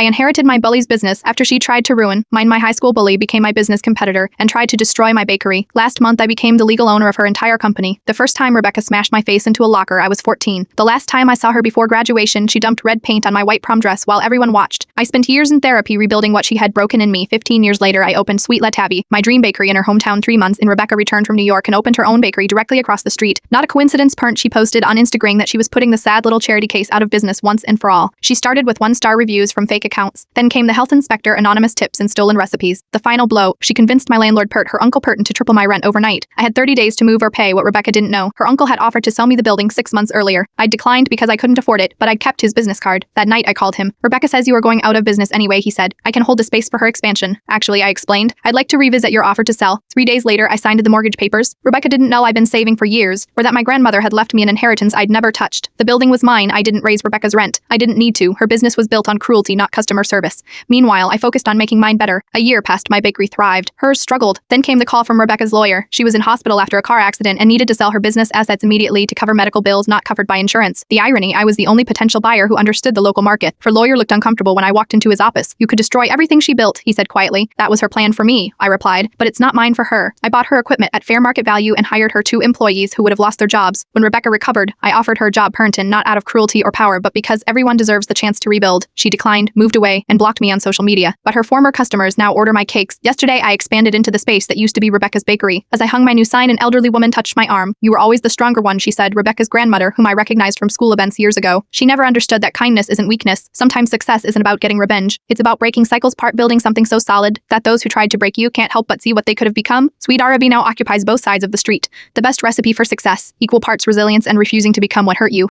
I inherited my bully's business after she tried to ruin mine. My high school bully became my business competitor and tried to destroy my bakery. Last month, I became the legal owner of her entire company. The first time Rebecca smashed my face into a locker, I was 14. The last time I saw her before graduation, she dumped red paint on my white prom dress while everyone watched. I spent years in therapy rebuilding what she had broken in me. 15 years later, I opened Sweet La Tabby, my dream bakery in her hometown. 3 months in, Rebecca returned from New York and opened her own bakery directly across the street. Not a coincidence, Parnt. She posted on Instagram that she was putting the sad little charity case out of business once and for all. She started with 1-star reviews from fake accounts. Then came the health inspector, anonymous tips, and stolen recipes. The final blow, she convinced my landlord Pert, her uncle Perton, to triple my rent overnight. I had 30 days to move or pay. What Rebecca didn't know, her uncle had offered to sell me the building 6 months earlier. I'd declined because I couldn't afford it, but I'd kept his business card. That night I called him. Rebecca says you are going out of business anyway, he said. I can hold the space for her expansion. Actually, I explained, I'd like to revisit your offer to sell. 3 days later, I signed the mortgage papers. Rebecca didn't know I'd been saving for years, or that my grandmother had left me an inheritance I'd never touched. The building was mine. I didn't raise Rebecca's rent. I didn't need to. Her business was built on cruelty, not customer service. Meanwhile, I focused on making mine better. A year passed. My bakery thrived. Hers struggled. Then came the call from Rebecca's lawyer. She was in hospital after a car accident and needed to sell her business assets immediately to cover medical bills not covered by insurance. The irony, I was the only potential buyer who understood the local market. Her lawyer looked uncomfortable when I walked into his office. You could destroy everything she built, he said quietly. That was her plan for me, I replied, but it's not mine for her. I bought her equipment at fair market value and hired her 2 employees who would have lost their jobs. When Rebecca recovered, I offered her a job Pernton, not out of cruelty or power, but because everyone deserves the chance to rebuild. She declined, moved away, and blocked me on social media. But her former customers now order my cakes. Yesterday, I expanded into the space that used to be Rebecca's bakery. As I hung my new sign, an elderly woman touched my arm. You were always the stronger one, she said. Rebecca's grandmother, whom I recognized from school events years ago. She never understood that kindness isn't weakness. Sometimes success isn't about getting revenge. It's about breaking cycles, part building something so solid that those who tried to break you can't help but see what they could have become. Sweet Arabi now occupies both sides of the street. The best recipe for success, equal parts resilience and refusing to become what hurt you.